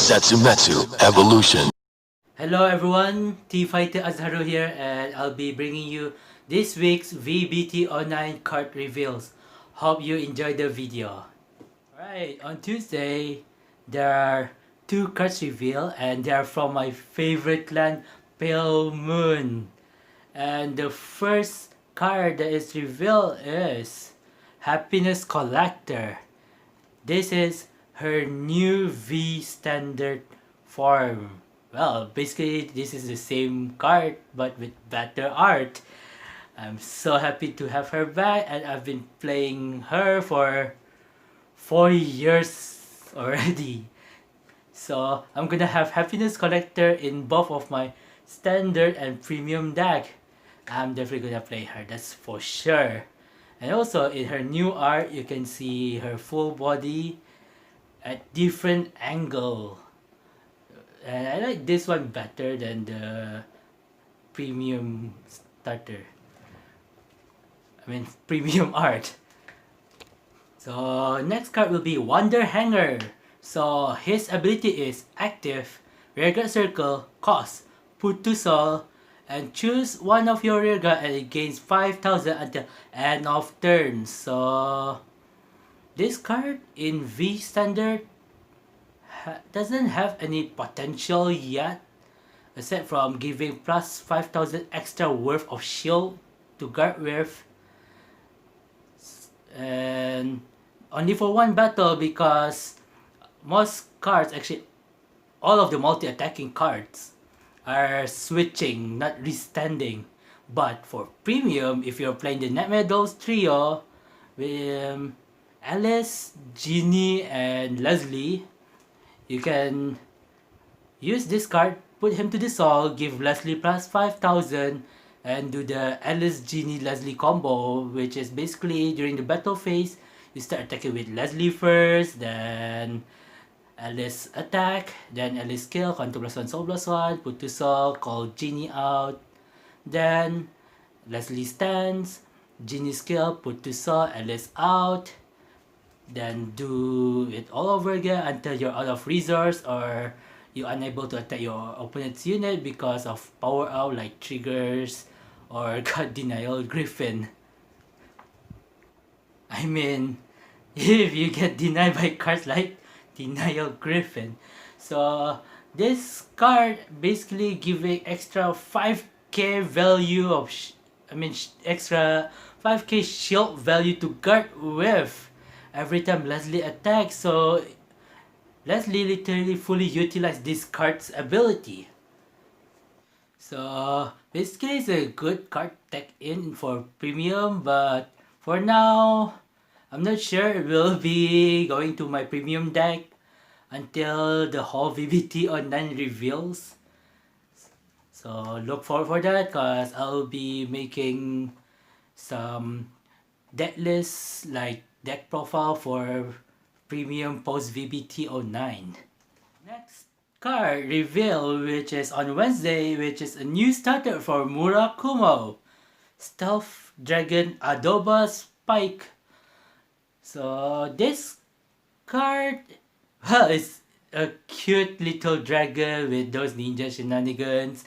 Setsumetsu Evolution. Hello everyone, T-Fighter Azharu here, and I'll be bringing you this week's V-BT09 card reveals. Hope you enjoyed the video. Alright, on Tuesday, there are two cards revealed, and they are from my favorite clan, Pale Moon. And the first card that is revealed is Happiness Collector. This is her new V standard form. Well, basically this is the same card but with better art. I'm so happy to have her back, and I've been playing her for 4 years already. So I'm gonna have Happiness Collector in both of my standard and premium deck. I'm definitely gonna play her, that's for sure. And also in her new art, you can see her full body at different angle. And I like this one better than the premium starter. I mean premium art. So next card will be Wonder Hanger. So his ability is active, rearguard circle, cost, put to soul, and choose one of your rearguard and it gains 5,000 until end of turn. So this card in V standard doesn't have any potential yet, except from giving plus 5,000 extra worth of shield to guard with, and only for one battle, because most cards, actually all of the multi-attacking cards, are switching, not restanding. But for premium, if you're playing the Nightmare Dolls trio with Alice, Jeannie, and Leslie, you can use this card, put him to the soul, give Leslie plus 5,000, and do the Alice, Jeannie, Leslie combo, which is basically during the battle phase, you start attacking with Leslie first, then Alice attack, then Alice kill, control +1, soul +1, put to soul, call Jeannie out, then Leslie stands, Jeannie skill, put to soul, Alice out, then do it all over again until you're out of resource or you're unable to attack your opponent's unit because of power out like triggers or God Denial Griffin. I mean, if you get denied by cards like Denial Griffin. So this card basically giving extra 5k value of extra 5k shield value to guard with every time Leslie attacks. So Leslie literally fully utilized this card's ability. So basically it's a good card tech in for premium, but for now I'm not sure it will be going to my premium deck until the whole V-BT09 reveals. So look forward for that, because I'll be making some deck lists, like deck profile for premium post V-BT09. Next card reveal, which is on Wednesday, which is a new starter for Murakumo, Stealth Dragon Adoba Spike. So this card, well, it's a cute little dragon with those ninja shenanigans,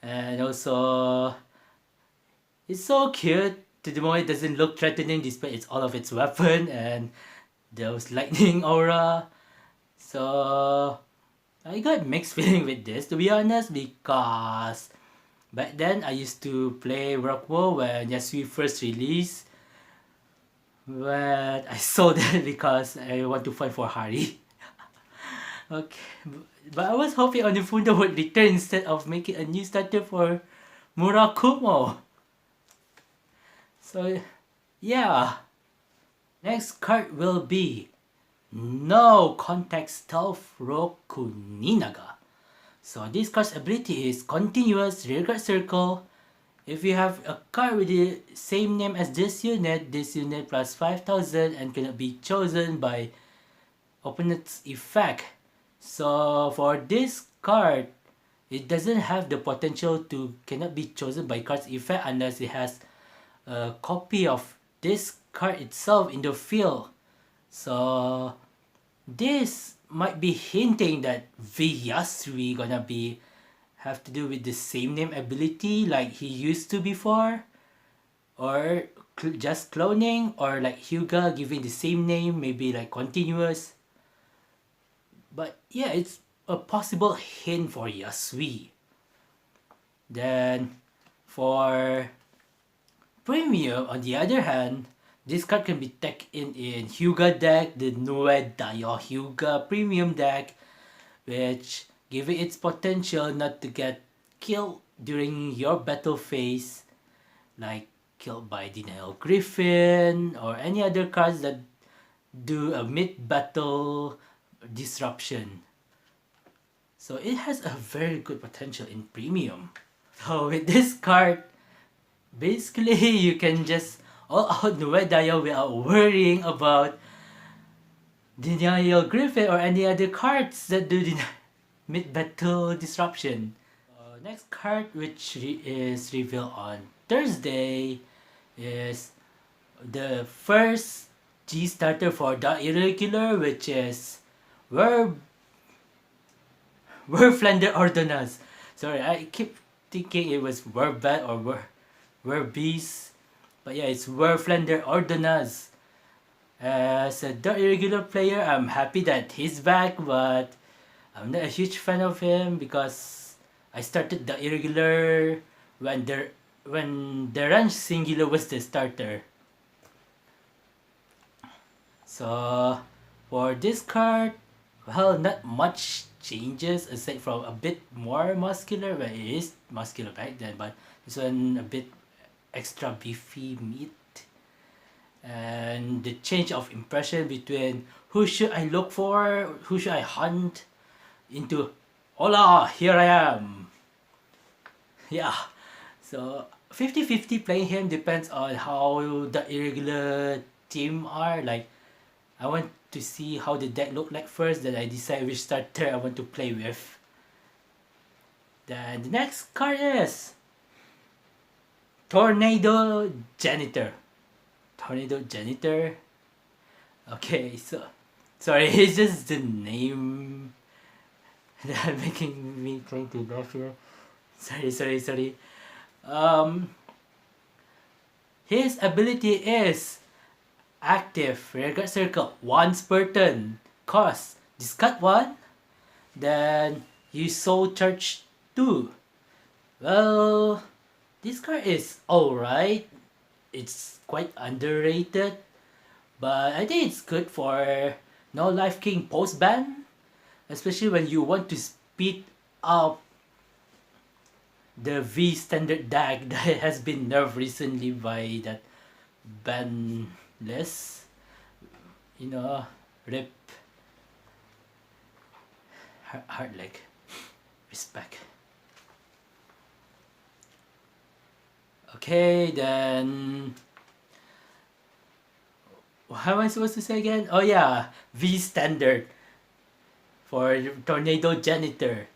and also it's so cute to the moment it doesn't look threatening despite it's all of its weapon and those lightning aura. So I got mixed feeling with this, to be honest, because back then I used to play Rockwo when Yasui first released, but I sold it because I want to fight for Hari. Okay, but I was hoping Onifundo would return instead of making a new starter for Murakumo. So yeah, next card will be No Contact Stealth Roku Ninaga. So this card's ability is continuous rearguard circle. If you have a card with the same name as this unit plus 5,000 and cannot be chosen by opponent's effect. So for this card, it doesn't have the potential to cannot be chosen by card's effect unless it has a copy of this card itself in the field. So this might be hinting that Yasui gonna have to do with the same name ability like he used to before, or just cloning, or like Hyuga giving the same name, maybe like continuous. But yeah, it's a possible hint for Yasui. Then for premium, on the other hand, this card can be taken in Hyuga deck, the Nue Dayo Hyuga premium deck, which giving its potential not to get killed during your battle phase, like killed by Denial Griffin or any other cards that do a mid-battle disruption. So it has a very good potential in premium. So with this card, basically you can just all out Nue Dayo without worrying about Denial Griffin or any other cards that do mid-battle disruption. Next card, which is revealed on Thursday, is the first G starter for the irregular, which is Werflander Ordonance. Sorry, I keep thinking it was Werbat or Werbeast, but yeah, it's Werflander Ordonance. As a the irregular player, I'm happy that he's back, but I'm not a huge fan of him because I started the irregular when the ranch singular was the starter. So for this card, well, not much changes aside from a bit more muscular. Well, it is muscular back then, but this one a bit extra beefy meat. And the change of impression between who should I look for, who should I hunt, into hola, here I am. Yeah, so 50-50 playing him depends on how the irregular team are. Like, I want to see how the deck look like first, then I decide which starter I want to play with. Then the next card is Tornado Janitor. Tornado Janitor. Okay, so sorry, it's just the name that making me trying to laugh here. Sorry. His ability is active, rearguard circle, once per turn. Cost, discard 1, then you soul charge 2. Well, this card is alright. It's quite underrated, but I think it's good for No Life King post ban, especially when you want to speed up the V standard deck that has been nerfed recently by that ban list. You know, rip hard leg, respect. Okay, then what am I supposed to say again? Oh yeah, V standard for Tornado Janitor.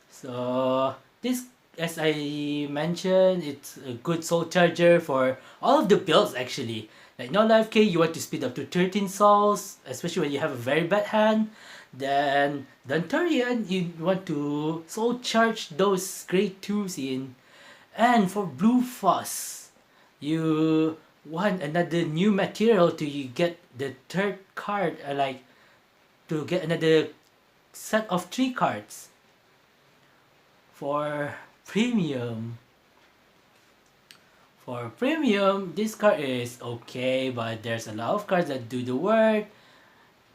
So this, as I mentioned, it's a good soul charger for all of the builds actually. Like No Life K, you want to speed up to 13 souls, especially when you have a very bad hand. Then Dantarian, you want to soul charge those grade 2s in. And for Blue Fuss, you want another new material to get the third card, like to get another set of 3 cards. For premium, this card is okay, but there's a lot of cards that do the work,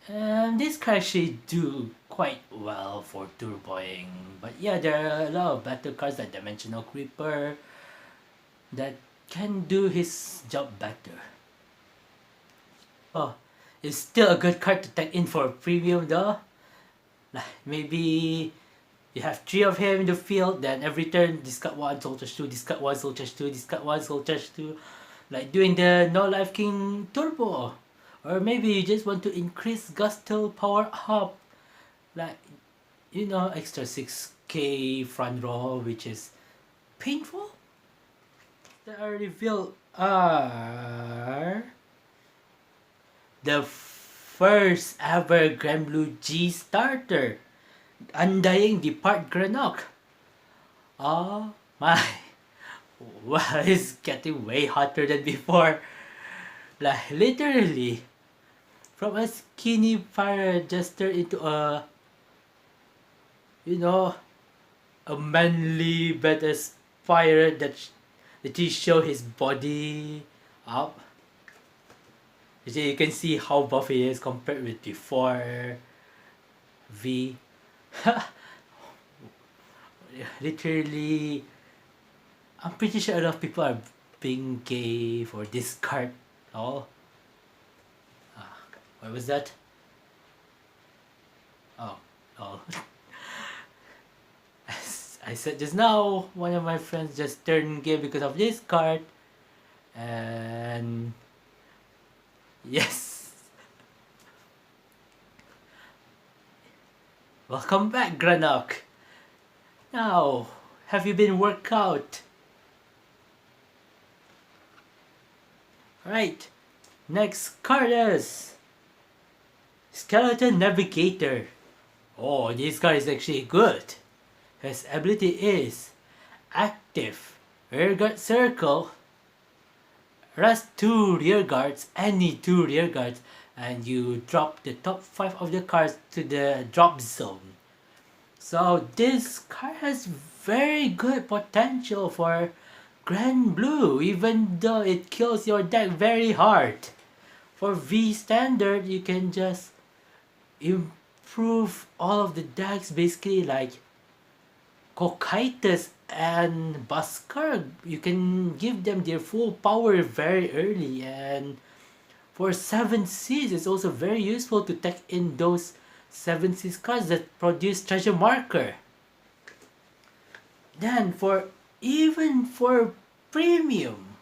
and this card should do quite well for turboing. But yeah, there are a lot of better cards like Dimensional Creeper that can do his job better. Oh, it's still a good card to take in for premium though. Like maybe you have 3 of him in the field, then every turn discard 1, soul charge 2, discard 1, soul charge 2, discard 1, soul charge 2. Like doing the No Life King Turbo. Or maybe you just want to increase Gustle power up. Like, you know, extra 6k front row, which is painful. That are revealed are the first ever Grand Blue G starter, Undying Depart Granok. Oh my, well, it's getting way hotter than before. Like literally, from a skinny pirate just turned into a, you know, a manly badass pirate that he show his body up. You can see how buff he is compared with before V. Literally, I'm pretty sure a lot of people are being gay for this card. Oh, what was that? Oh, oh. As I said just now, one of my friends just turned gay because of this card. And yes. Welcome back, Granok. Now, have you been worked out? Alright, next card is Skeleton Navigator. Oh, this card is actually good. His ability is active, rearguard circle, rest 2 rearguards, any 2 rearguards, and you drop the top 5 of the cards to the drop zone. So this card has very good potential for Grand Blue, even though it kills your deck very hard. For V standard, you can just improve all of the decks, basically like Cocytus and Buskar. You can give them their full power very early, and for 7 Cs, it's also very useful to tech in those 7 Cs cards that produce treasure marker. Then even for premium,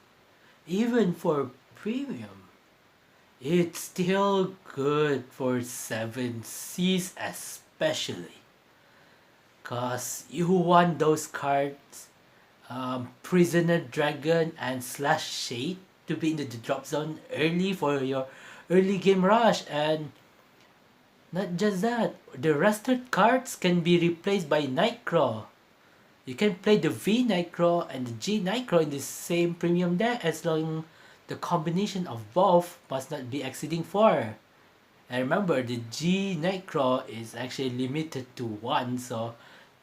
it's still good for 7 Cs especially. Cause you want those cards, Prisoner Dragon and Slash Shade, to be in the drop zone early for your early game rush. And not just that, the rested cards can be replaced by Nightcraw. You can play the V Nightcraw and the G Nightcraw in the same premium deck as long the combination of both must not be exceeding 4. And remember, the G Nightcraw is actually limited to 1, so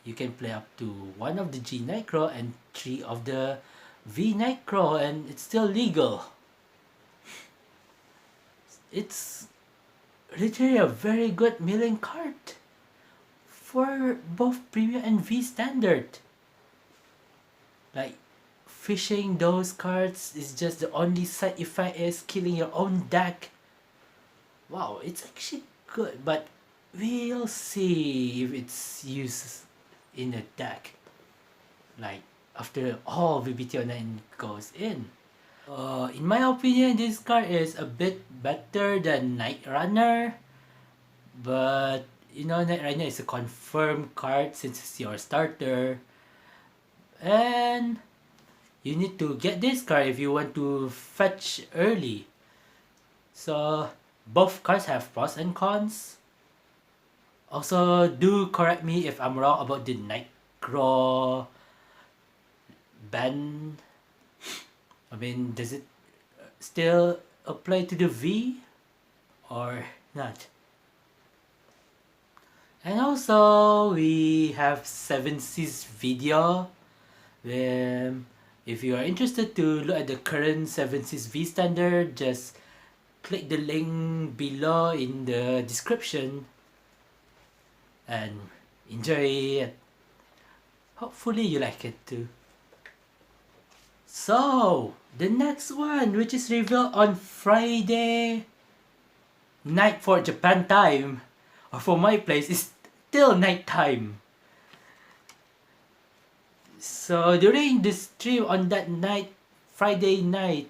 you can play up to 1 of the G Nightcraw and 3 of the V Nightcraw, and it's still legal. It's literally a very good milling card for both premium and V standard. Like, fishing those cards is just the only side effect is killing your own deck. Wow, it's actually good, but we'll see if it's used in a deck. Like, after all V-BT09 goes in. In my opinion, this card is a bit better than Night Runner. But, you know, Night Runner is a confirmed card since it's your starter. And you need to get this card if you want to fetch early. So, both cards have pros and cons. Also, do correct me if I'm wrong about the Nightcraw ban. I mean, does it still apply to the V or not? And also, we have 7C's video. If you are interested to look at the current 7C's V standard, just click the link below in the description and enjoy it. Hopefully you like it too. So, the next one, which is revealed on Friday night for Japan time, or for my place, is still night time. So during the stream on that night, Friday night,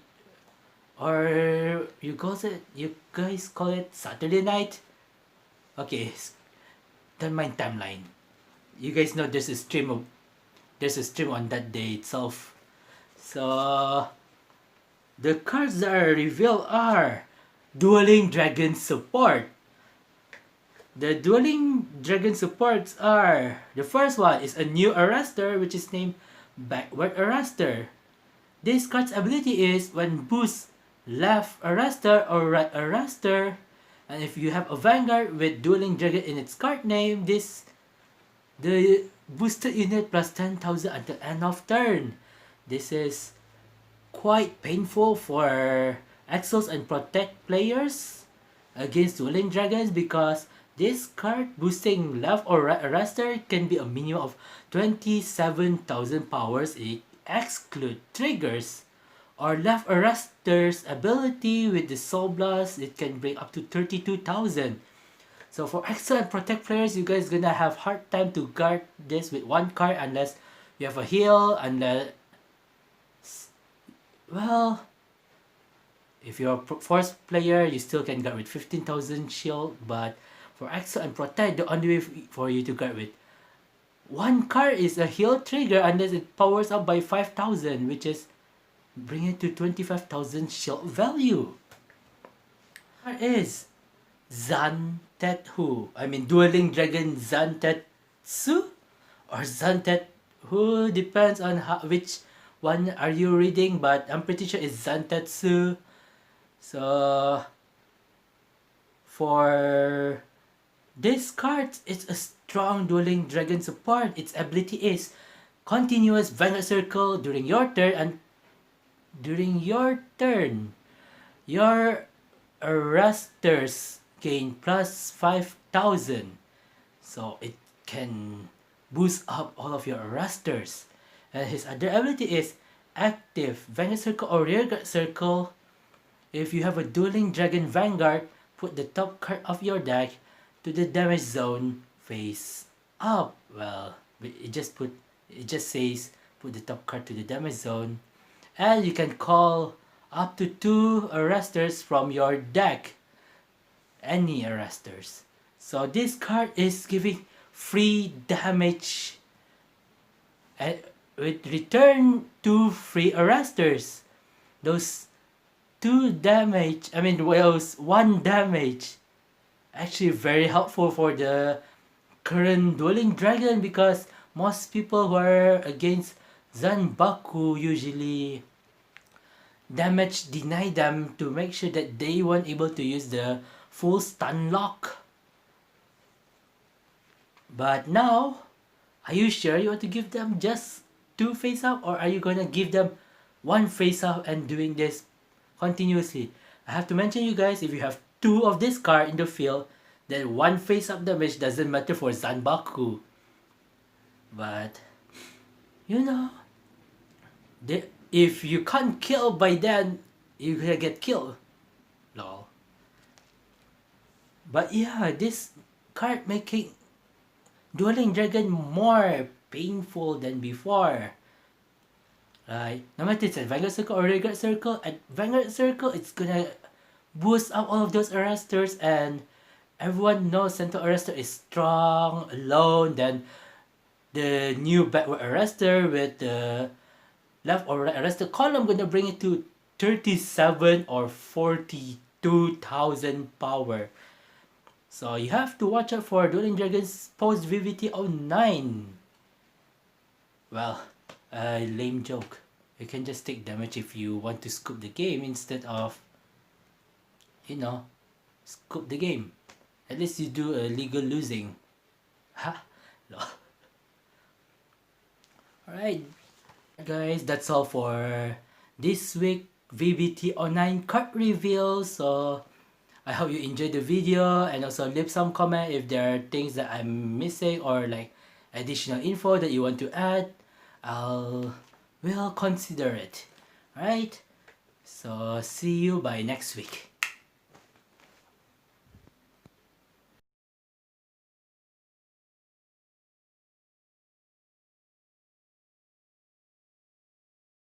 or you guys call it Saturday night? Okay, don't mind timeline. You guys know there's a stream on that day itself. So the cards that are revealed are Dueling Dragon support. The Dueling Dragon supports are, the first one is a new arrestor which is named Backward Arrestor. This card's ability is when boost left arrestor or right arrestor, and if you have a Vanguard with Dueling Dragon in its card name, the boosted unit plus 10,000 at the end of turn. This is quite painful for Exos and Protect players against Dueling Dragons, because this card boosting left or right arrestor can be a minimum of 27,000 powers. It exclude triggers or left arrestor's ability with the Soul Blast. It can bring up to 32,000. So for Exo and Protect players, you guys gonna have hard time to guard this with one card unless you have a heal, unless, well, if you're a Force player, you still can guard with 15,000 shield, but for Exo and Protect, the only way for you to guard with one card is a heal trigger unless it powers up by 5,000, which is bring it to 25,000 shield value. There is Zantetsu. I mean Dueling Dragon Zantetsu or Zantetsu, depends on which one are you reading, but I'm pretty sure it's Zantetsu. So for this card, it's a strong Dueling Dragon support. Its ability is continuous Vanguard Circle during your turn, and during your turn, your arresters gain plus 5,000. So it can boost up all of your arresters. And his other ability is active Vanguard Circle or Rearguard Circle. If you have a Dueling Dragon Vanguard, put the top card of your deck to the damage zone face up. Well, it just says put the top card to the damage zone, and you can call up to 2 arresters from your deck, any arresters. So this card is giving free damage and with return 2 free arresters. Those 2 damage, I mean those 1 damage, actually very helpful for the current Dueling Dragon, because most people who are against Zanbaku usually damage deny them to make sure that they weren't able to use the full stun lock. But now, are you sure you want to give them just 2 face up, or are you gonna give them 1 face up and doing this continuously? I have to mention you guys, if you have 2 of this card in the field, then 1 face up damage doesn't matter for Zanbaku. But you know, if you can't kill by then, you're gonna get killed. Lol. But yeah, this card making Dueling Dragon more painful than before. Right? No matter it's at Vanguard Circle or Rearguard Circle, at Vanguard Circle it's gonna boost up all of those arresters, and everyone knows Central Arrestor is strong alone. Then the new Backward Arrestor with the left or right arrestor column gonna bring it to 37 or 42,000 power. So you have to watch out for Dueling Dragons post V-BT09. Well, a lame joke. You can just take damage if you want to scoop the game instead of, you know, scoop the game. At least you do a legal losing. Ha! Alright guys, that's all for this week V-BT09 card reveal. So I hope you enjoyed the video, and also leave some comment if there are things that I'm missing or like additional info that you want to add. We'll consider it. Alright, so see you by next week.